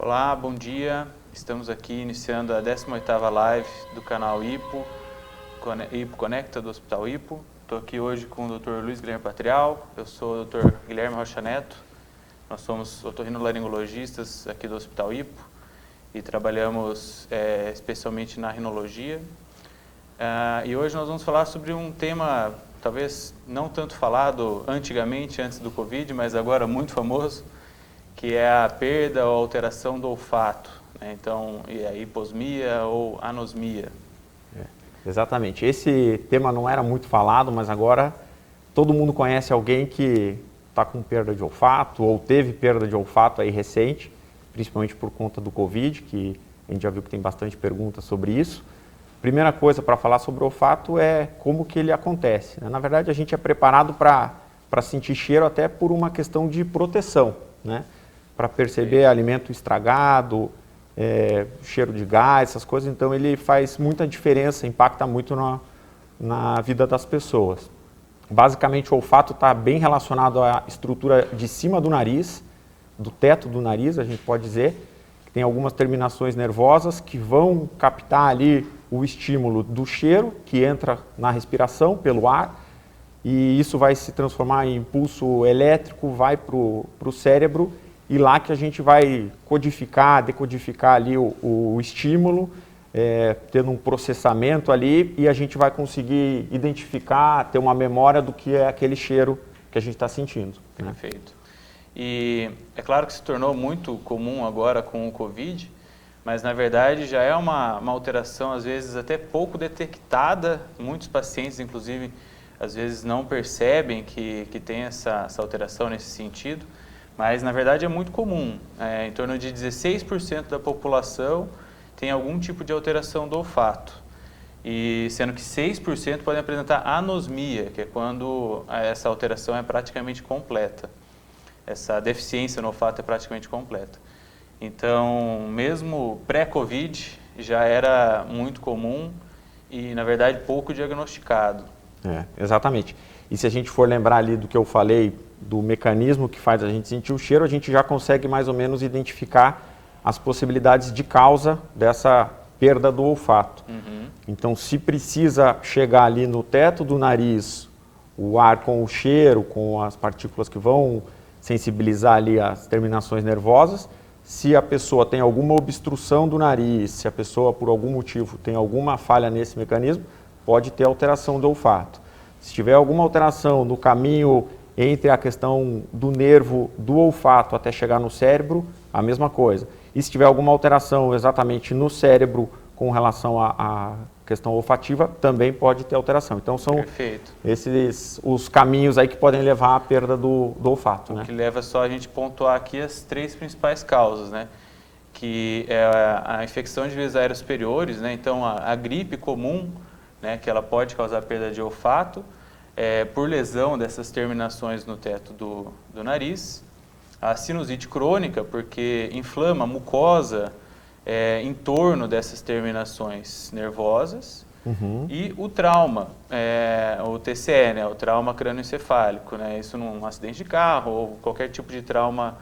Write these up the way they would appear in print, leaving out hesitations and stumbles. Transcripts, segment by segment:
Olá, bom dia. Estamos aqui iniciando a 18ª live do canal IPO Conecta do Hospital IPO. Estou aqui hoje com o Dr. Luiz Guilherme Patrial, eu sou o Dr. Guilherme Rocha Neto. Nós somos otorrinolaringologistas aqui do Hospital IPO e trabalhamos especialmente na rinologia. E hoje nós vamos falar sobre um tema talvez não tanto falado antigamente, antes do Covid, mas agora muito famoso, que é a perda ou alteração do olfato, né? Então, a hiposmia ou anosmia. Exatamente. Esse tema não era muito falado, mas agora todo mundo conhece alguém que está com perda de olfato ou teve perda de olfato aí recente, principalmente por conta do Covid, que a gente já viu que tem bastante perguntas sobre isso. Primeira coisa para falar sobre o olfato é como que ele acontece, né? Na verdade, a gente é preparado para sentir cheiro até por uma questão de proteção, né? Para perceber alimento estragado, cheiro de gás, essas coisas. Então, ele faz muita diferença, impacta muito na vida das pessoas. Basicamente, o olfato está bem relacionado à estrutura de cima do nariz, do teto do nariz, a gente pode dizer. Tem algumas terminações nervosas que vão captar ali o estímulo do cheiro, que entra na respiração pelo ar, e isso vai se transformar em impulso elétrico, vai para o cérebro, e lá que a gente vai codificar, decodificar ali o estímulo, tendo um processamento ali, e a gente vai conseguir identificar, ter uma memória do que é aquele cheiro que a gente está sentindo, né? Perfeito. E é claro que se tornou muito comum agora com o Covid, mas na verdade já é uma alteração às vezes até pouco detectada. Muitos pacientes, inclusive, às vezes não percebem que tem essa alteração nesse sentido, mas na verdade é muito comum. Em torno de 16% da população tem algum tipo de alteração do olfato, e sendo que 6% podem apresentar anosmia, que é quando essa alteração é praticamente completa. Essa deficiência no olfato é praticamente completa. Então, mesmo pré-Covid, já era muito comum e, na verdade, pouco diagnosticado. Exatamente. E se a gente for lembrar ali do que eu falei, do mecanismo que faz a gente sentir o cheiro, a gente já consegue mais ou menos identificar as possibilidades de causa dessa perda do olfato. Então, se precisa chegar ali no teto do nariz, o ar com o cheiro, com as partículas que vão sensibilizar ali as terminações nervosas, se a pessoa tem alguma obstrução do nariz, se a pessoa por algum motivo tem alguma falha nesse mecanismo, pode ter alteração do olfato. Se tiver alguma alteração no caminho entre a questão do nervo do olfato até chegar no cérebro, a mesma coisa. E se tiver alguma alteração exatamente no cérebro com relação à questão olfativa, também pode ter alteração. Então, são esses os caminhos aí que podem levar à perda do olfato, né? O que leva só a gente pontuar aqui as três principais causas, né? Que é a infecção de vias aéreas superiores, né? Então, a gripe comum, né? Que ela pode causar perda de olfato, por lesão dessas terminações no teto do nariz. A sinusite crônica, porque inflama a mucosa em torno dessas terminações nervosas. E o trauma, o TCE, né, o trauma crânioencefálico, né, isso num acidente de carro ou qualquer tipo de trauma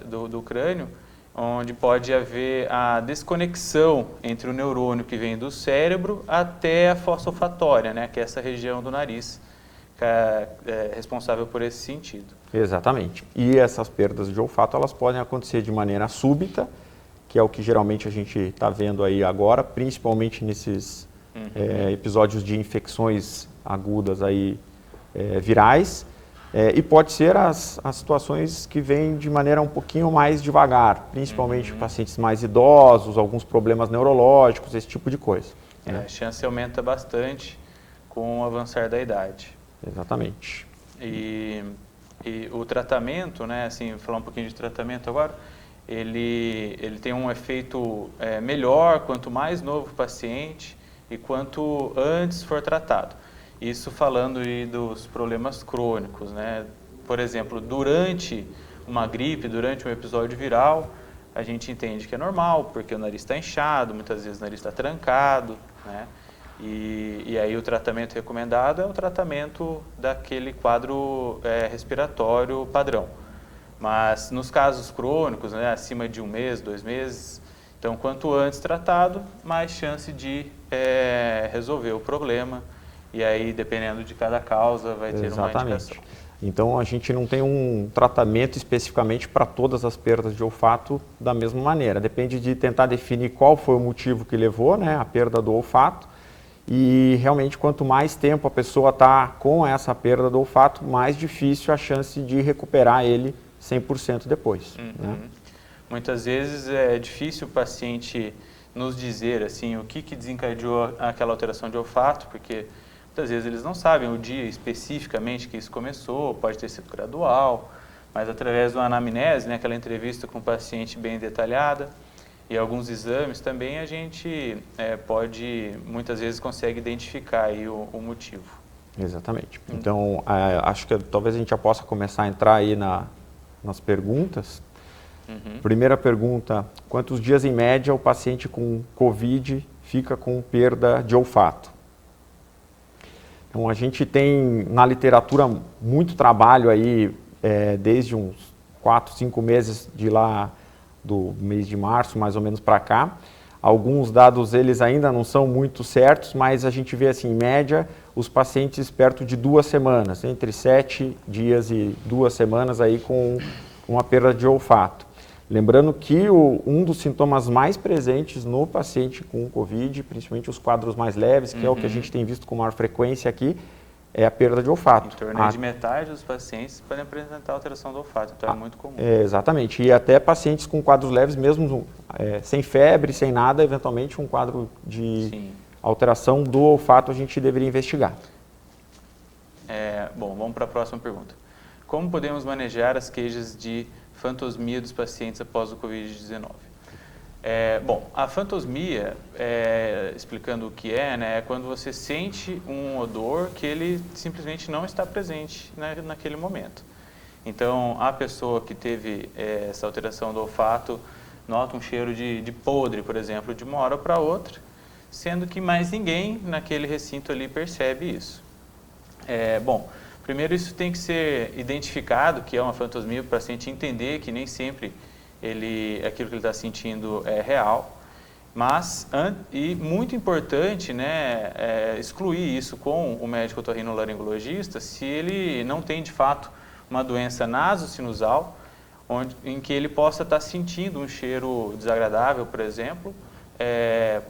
do crânio, onde pode haver a desconexão entre o neurônio que vem do cérebro até a fossa olfatória, né, que é essa região do nariz, que é responsável por esse sentido. Exatamente. E essas perdas de olfato, elas podem acontecer de maneira súbita, que é o que geralmente a gente está vendo aí agora, principalmente nesses episódios de infecções agudas aí, virais, e pode ser as situações que vêm de maneira um pouquinho mais devagar, principalmente pacientes mais idosos, alguns problemas neurológicos, esse tipo de coisa. A chance aumenta bastante com o avançar da idade. Exatamente. E o tratamento, né, assim, falar um pouquinho de tratamento agora, ele tem um efeito melhor quanto mais novo o paciente e quanto antes for tratado. Isso falando aí dos problemas crônicos, né? Por exemplo, durante uma gripe, durante um episódio viral, a gente entende que é normal, porque o nariz está inchado, muitas vezes o nariz está trancado, né? E aí o tratamento recomendado é o tratamento daquele quadro respiratório padrão. Mas nos casos crônicos, né, acima de 1 mês, 2 meses, então quanto antes tratado, mais chance de resolver o problema. E aí, dependendo de cada causa, vai ter uma indicação. Então, a gente não tem um tratamento especificamente para todas as perdas de olfato da mesma maneira. Depende de tentar definir qual foi o motivo que levou, né, a perda do olfato. E realmente, quanto mais tempo a pessoa está com essa perda do olfato, mais difícil a chance de recuperar ele 100% depois. Né? Muitas vezes é difícil o paciente nos dizer assim, o que desencadeou aquela alteração de olfato, porque muitas vezes eles não sabem o dia especificamente que isso começou, pode ter sido gradual, mas através de uma anamnese, né, aquela entrevista com o paciente bem detalhada, e alguns exames também a gente muitas vezes consegue identificar aí o motivo. Exatamente. Então, acho que talvez a gente já possa começar a entrar aí nas perguntas. Primeira pergunta, quantos dias em média o paciente com COVID fica com perda de olfato? Então, a gente tem na literatura muito trabalho aí, desde uns 4, 5 meses de lá do mês de março, mais ou menos para cá. Alguns dados eles ainda não são muito certos, mas a gente vê assim, em média, os pacientes perto de 2 semanas, entre 7 dias e 2 semanas aí com uma perda de olfato. Lembrando que um dos sintomas mais presentes no paciente com COVID, principalmente os quadros mais leves, que é o que a gente tem visto com maior frequência aqui, é a perda de olfato. Em torno de metade dos pacientes podem apresentar alteração do olfato, então é muito comum. Exatamente, e até pacientes com quadros leves, mesmo sem febre, sem nada, eventualmente um quadro de alteração do olfato a gente deveria investigar. Bom, vamos para a próxima pergunta. Como podemos manejar as queixas de fantosmia dos pacientes após o Covid-19? Bom, a fantosmia, explicando o que né, é quando você sente um odor que ele simplesmente não está presente naquele momento. Então, a pessoa que teve essa alteração do olfato nota um cheiro de podre, por exemplo, de uma hora para outra, sendo que mais ninguém naquele recinto ali percebe isso. Bom, primeiro isso tem que ser identificado, que é uma fantosmia, para o paciente entender que nem sempre aquilo que ele está sentindo é real, mas, e muito importante, né, excluir isso com o médico otorrinolaringologista se ele não tem de fato uma doença nasosinusal, em que ele possa estar sentindo um cheiro desagradável, por exemplo,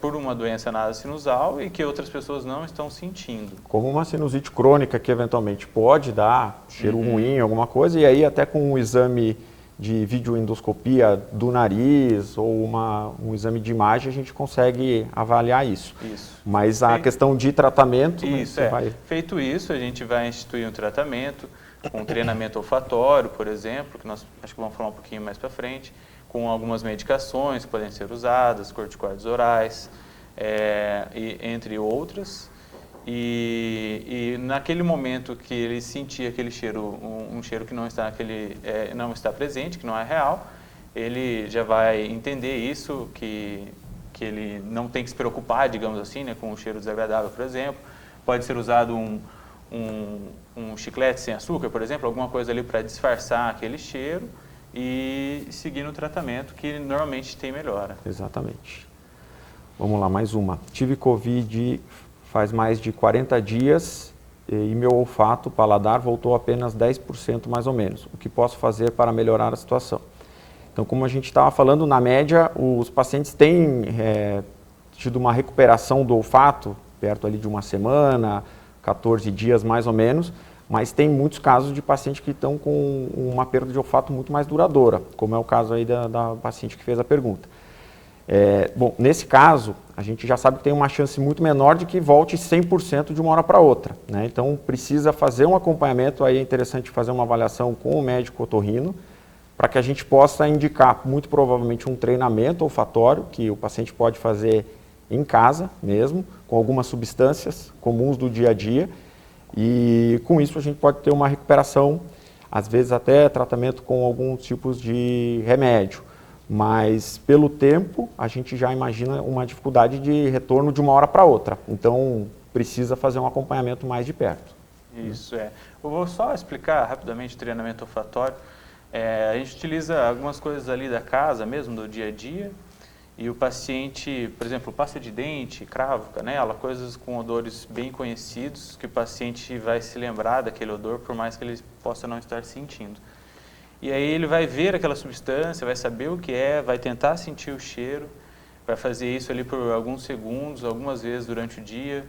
por uma doença nasosinusal e que outras pessoas não estão sentindo. Como uma sinusite crônica que eventualmente pode dar cheiro ruim, alguma coisa, e aí até com um exame de videoendoscopia do nariz ou um exame de imagem a gente consegue avaliar isso. Mas a questão de tratamento... Feito isso, a gente vai instituir um tratamento com treinamento olfatório, por exemplo, que nós acho que vamos falar um pouquinho mais para frente, com algumas medicações que podem ser usadas, corticoides orais, entre outras. E naquele momento que ele sentir aquele cheiro, um cheiro que não está, não está presente, que não é real, ele já vai entender isso, que ele não tem que se preocupar, digamos assim, né, com um cheiro desagradável, por exemplo. Pode ser usado um chiclete sem açúcar, por exemplo, alguma coisa ali para disfarçar aquele cheiro e seguir no tratamento que normalmente tem melhora. Exatamente. Vamos lá, mais uma. Tive Covid faz mais de 40 dias e meu olfato, paladar, voltou apenas 10% mais ou menos. O que posso fazer para melhorar a situação? Então, como a gente estava falando, na média, os pacientes têm tido uma recuperação do olfato, perto ali de 1 semana, 14 dias mais ou menos, mas tem muitos casos de pacientes que estão com uma perda de olfato muito mais duradoura, como é o caso aí da paciente que fez a pergunta. Bom, nesse caso, a gente já sabe que tem uma chance muito menor de que volte 100% de uma hora para outra, né? Então, precisa fazer um acompanhamento, aí é interessante fazer uma avaliação com o médico otorrino, para que a gente possa indicar, muito provavelmente, um treinamento olfatório, que o paciente pode fazer em casa mesmo, com algumas substâncias comuns do dia a dia, e com isso a gente pode ter uma recuperação, às vezes até tratamento com alguns tipos de remédio. Mas pelo tempo, a gente já imagina uma dificuldade de retorno de uma hora para outra. Então, precisa fazer um acompanhamento mais de perto. Isso, Eu vou só explicar rapidamente o treinamento olfatório. A gente utiliza algumas coisas ali da casa mesmo, do dia a dia, e o paciente, por exemplo, pasta de dente, cravo, canela, coisas com odores bem conhecidos, que o paciente vai se lembrar daquele odor, por mais que ele possa não estar sentindo. E aí ele vai ver aquela substância, vai saber o que é, vai tentar sentir o cheiro, vai fazer isso ali por alguns segundos, algumas vezes durante o dia,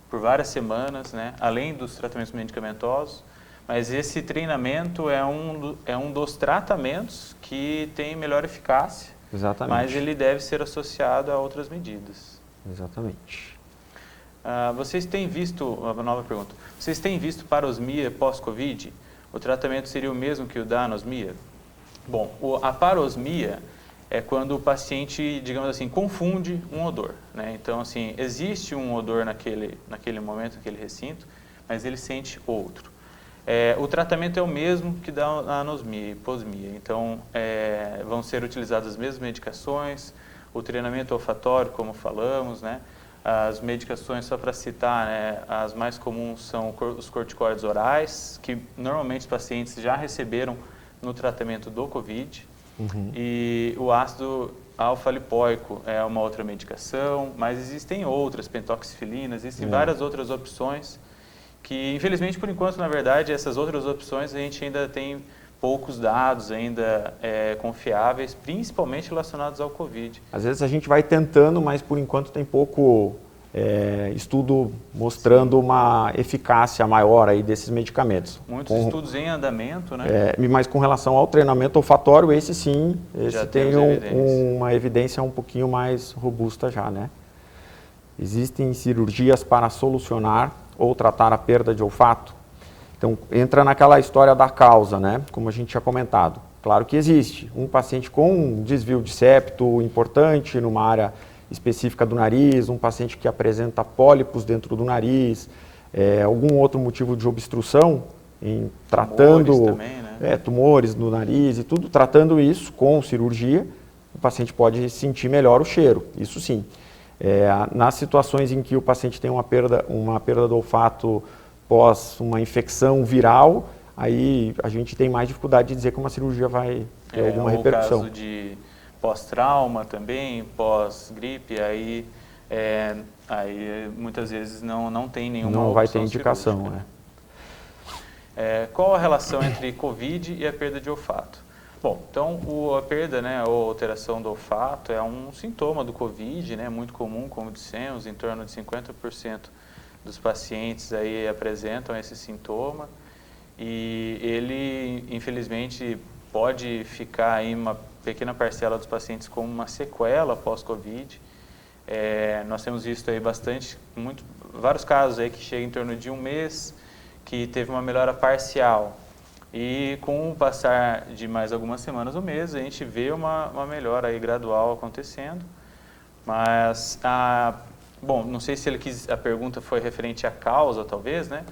por várias semanas, né? Além dos tratamentos medicamentosos. Mas esse treinamento é um dos tratamentos que tem melhor eficácia. Exatamente. Mas ele deve ser associado a outras medidas. Exatamente. Vocês têm visto, uma nova pergunta, vocês têm visto parosmia pós-Covid? O tratamento seria o mesmo que o da anosmia? Bom, a parosmia é quando o paciente, digamos assim, confunde um odor, né? Então, assim, existe um odor naquele momento, naquele recinto, mas ele sente outro. O tratamento é o mesmo que da anosmia e posmia, então vão ser utilizadas as mesmas medicações, o treinamento olfatório, como falamos, né? As medicações, só para citar, né? As mais comuns são os corticoides orais, que normalmente os pacientes já receberam no tratamento do COVID, e o ácido alfa-lipoico é uma outra medicação, mas existem outras, pentoxifilina, existem várias outras opções, que infelizmente por enquanto, na verdade, essas outras opções a gente ainda tem poucos dados ainda confiáveis, principalmente relacionados ao COVID. Às vezes a gente vai tentando, mas por enquanto tem pouco estudo mostrando uma eficácia maior aí desses medicamentos. Muitos estudos em andamento, né? Mas com relação ao treinamento olfatório, esse sim, esse tem uma evidência um pouquinho mais robusta já, né? Existem cirurgias para solucionar ou tratar a perda de olfato? Então, entra naquela história da causa, né? Como a gente tinha comentado. Claro que existe. Um paciente com um desvio de septo importante numa área específica do nariz, um paciente que apresenta pólipos dentro do nariz, algum outro motivo de obstrução, tratando tumores também, né? Tumores no nariz e tudo, tratando isso com cirurgia, o paciente pode sentir melhor o cheiro, isso sim. Nas situações em que o paciente tem uma perda do olfato pós uma infecção viral, aí a gente tem mais dificuldade de dizer que uma cirurgia vai ter alguma repercussão. No caso de pós-trauma também, pós-gripe, aí muitas vezes não tem nenhuma opção. Não vai ter indicação, né? Qual a relação entre COVID e a perda de olfato? Bom, então a perda, né, ou alteração do olfato é um sintoma do COVID, né, muito comum, como dissemos, em torno de 50% dos pacientes aí apresentam esse sintoma, e ele, infelizmente, pode ficar aí uma pequena parcela dos pacientes com uma sequela pós-COVID. Nós temos visto aí vários casos aí que chegam em torno de um mês, que teve uma melhora parcial. E com o passar de mais algumas semanas ou meses, a gente vê uma melhora aí gradual acontecendo. Mas, bom, não sei se a pergunta foi referente à causa, talvez, né?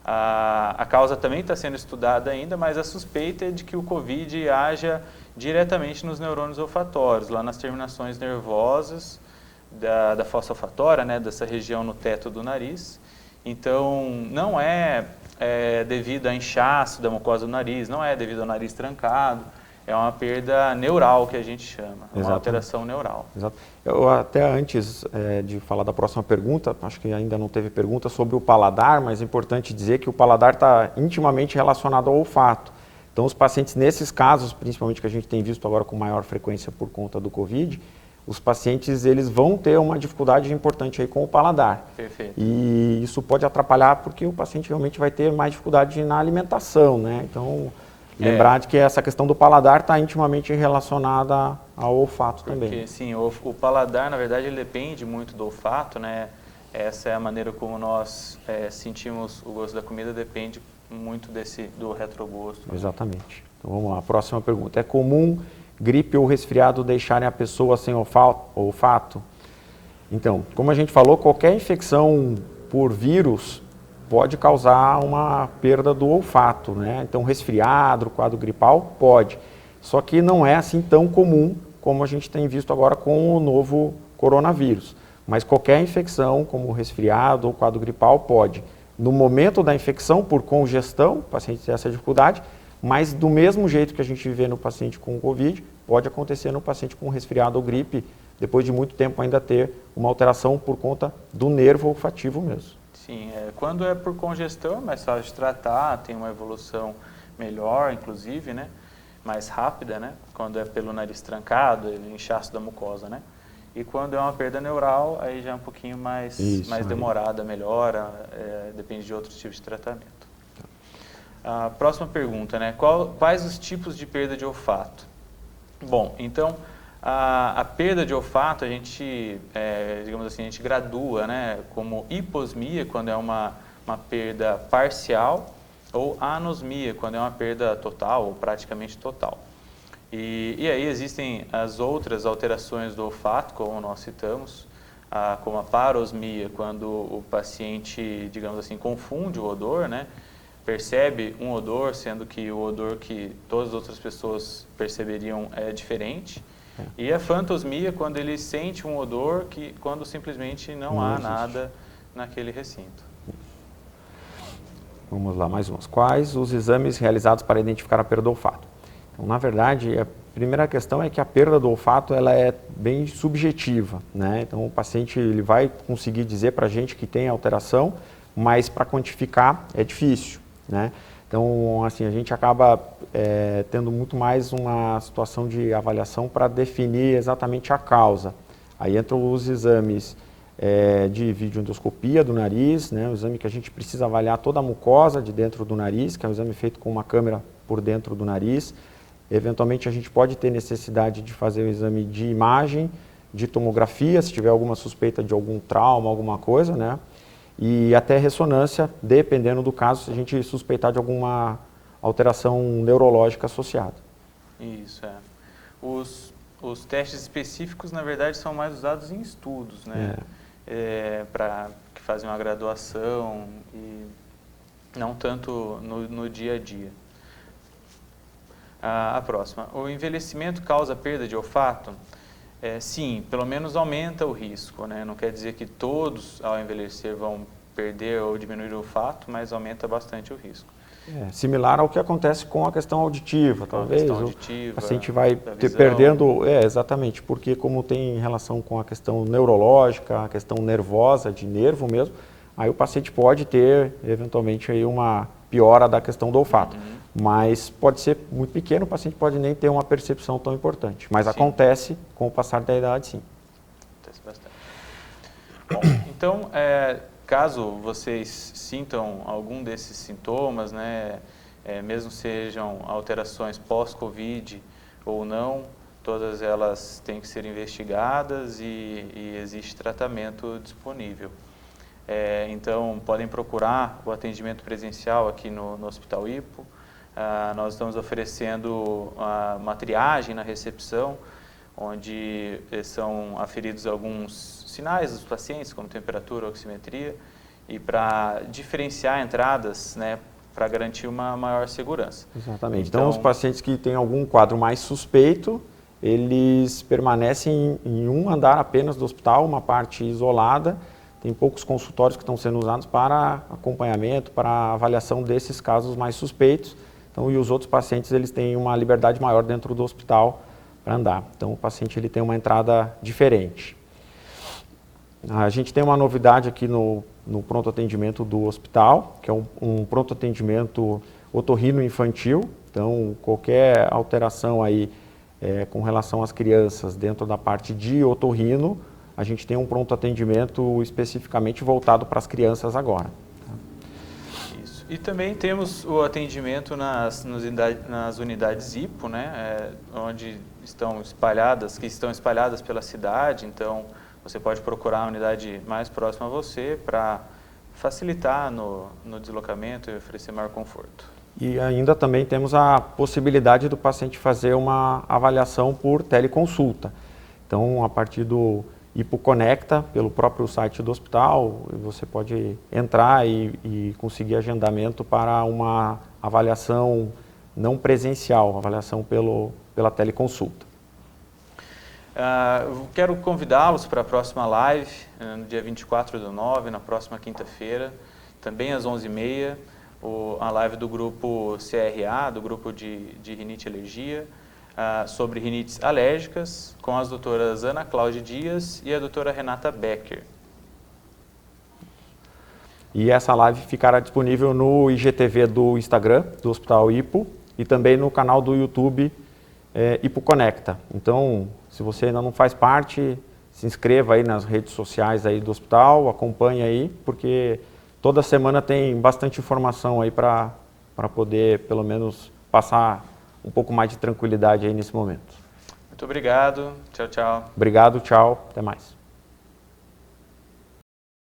A causa também está sendo estudada ainda, mas a suspeita é de que o COVID haja diretamente nos neurônios olfatórios, lá nas terminações nervosas da fossa olfatória, né? Dessa região no teto do nariz. Então, não é devido a inchaço da mucosa do nariz, não é devido ao nariz trancado, é uma perda neural que a gente chama, uma alteração neural. Exato. Eu até antes de falar da próxima pergunta, acho que ainda não teve pergunta sobre o paladar, mas é importante dizer que o paladar está intimamente relacionado ao olfato. Então os pacientes nesses casos, principalmente que a gente tem visto agora com maior frequência por conta do COVID, os pacientes eles vão ter uma dificuldade importante aí com o paladar. Perfeito. E isso pode atrapalhar porque o paciente realmente vai ter mais dificuldade na alimentação, né? Então, lembrar de que essa questão do paladar está intimamente relacionada ao olfato também. Porque, sim, o paladar, na verdade, ele depende muito do olfato, né? Essa é a maneira como nós sentimos o gosto da comida, depende muito do retrogosto. Exatamente. Então, vamos lá. Próxima pergunta. É comum gripe ou resfriado deixarem a pessoa sem olfato? Então, como a gente falou, qualquer infecção por vírus pode causar uma perda do olfato, né? Então, resfriado, quadro gripal, pode. Só que não é assim tão comum como a gente tem visto agora com o novo coronavírus. Mas qualquer infecção, como resfriado ou quadro gripal, pode. No momento da infecção, por congestão, o paciente tem essa dificuldade, mas do mesmo jeito que a gente vê no paciente com Covid, pode acontecer no paciente com resfriado ou gripe, depois de muito tempo ainda ter uma alteração por conta do nervo olfativo mesmo. Sim, quando é por congestão é mais fácil de tratar, tem uma evolução melhor, inclusive, né? Mais rápida, né? Quando é pelo nariz trancado, inchaço da mucosa, né? E quando é uma perda neural, aí já é um pouquinho mais demorada, melhora, depende de outros tipos de tratamento. A próxima pergunta, né? Quais os tipos de perda de olfato? Bom, então, a perda de olfato, a gente, digamos assim, a gente gradua, né? Como hiposmia, quando é uma perda parcial, ou anosmia, quando é uma perda total ou praticamente total. E aí existem as outras alterações do olfato, como nós citamos, como a parosmia, quando o paciente, digamos assim, confunde o odor, né? Percebe um odor, sendo que o odor que todas as outras pessoas perceberiam é diferente. E a fantosmia, quando ele sente um odor quando simplesmente não há nada naquele recinto. Vamos lá, mais umas. Quais os exames realizados para identificar a perda do olfato? Então, na verdade, a primeira questão é que a perda do olfato ela é bem subjetiva, né? Então, o paciente ele vai conseguir dizer para a gente que tem alteração, mas para quantificar é difícil, né? Então, assim, a gente acaba tendo muito mais uma situação de avaliação para definir exatamente a causa. Aí entram os exames de videoendoscopia do nariz, né, o exame que a gente precisa avaliar toda a mucosa de dentro do nariz, que é um exame feito com uma câmera por dentro do nariz. Eventualmente a gente pode ter necessidade de fazer um exame de imagem, de tomografia, se tiver alguma suspeita de algum trauma, alguma coisa, né, e até ressonância, dependendo do caso, se a gente suspeitar de alguma alteração neurológica associada. Isso, Os testes específicos, na verdade, são mais usados em estudos, né? Para que fazem uma graduação e não tanto no dia a dia. A próxima. O envelhecimento causa perda de olfato? Sim, pelo menos aumenta o risco, né? Não quer dizer que todos, ao envelhecer, vão perder ou diminuir o olfato, mas aumenta bastante o risco. Similar ao que acontece com a questão auditiva, talvez. O paciente vai perdendo, exatamente, porque como tem relação com a questão neurológica, a questão nervosa, de nervo mesmo, aí o paciente pode ter, eventualmente, aí uma piora da questão do olfato. Mas pode ser muito pequeno, o paciente pode nem ter uma percepção tão importante. Mas acontece com o passar da idade, sim. Acontece bastante. Bom, então, caso vocês sintam algum desses sintomas, né, mesmo sejam alterações pós-Covid ou não, todas elas têm que ser investigadas e existe tratamento disponível. Então, podem procurar o atendimento presencial aqui no Hospital Hipo. Nós estamos oferecendo uma triagem na recepção, onde são aferidos alguns sinais dos pacientes, como temperatura, oximetria, e para diferenciar entradas, né, para garantir uma maior segurança. Exatamente. Então, os pacientes que têm algum quadro mais suspeito, eles permanecem em um andar apenas do hospital, uma parte isolada. Tem poucos consultórios que estão sendo usados para acompanhamento, para avaliação desses casos mais suspeitos. Então, e os outros pacientes, eles têm uma liberdade maior dentro do hospital para andar. Então, o paciente ele tem uma entrada diferente. A gente tem uma novidade aqui no pronto atendimento do hospital, que é um pronto atendimento otorrino infantil. Então, qualquer alteração aí com relação às crianças dentro da parte de otorrino, a gente tem um pronto atendimento especificamente voltado para as crianças agora. Isso. E também temos o atendimento nas unidades Hipo, né, onde estão espalhadas pela cidade. Então, você pode procurar a unidade mais próxima a você para facilitar no deslocamento e oferecer maior conforto. E ainda também temos a possibilidade do paciente fazer uma avaliação por teleconsulta. Então, a partir do Hipoconecta, pelo próprio site do hospital, você pode entrar e conseguir agendamento para uma avaliação não presencial, avaliação pela teleconsulta. Quero convidá-los para a próxima live, no dia 24/9, na próxima quinta-feira, também às 11h30, a live do grupo CRA, do grupo de rinite e alergia, sobre rinites alérgicas, com as doutoras Ana Cláudia Dias e a doutora Renata Becker. E essa live ficará disponível no IGTV do Instagram, do Hospital Hipo, e também no canal do YouTube Hipo Conecta. Então, se você ainda não faz parte, se inscreva aí nas redes sociais aí do hospital, acompanhe aí, porque toda semana tem bastante informação aí para poder, pelo menos, passar um pouco mais de tranquilidade aí nesse momento. Muito obrigado. Tchau, tchau. Obrigado, tchau, até mais.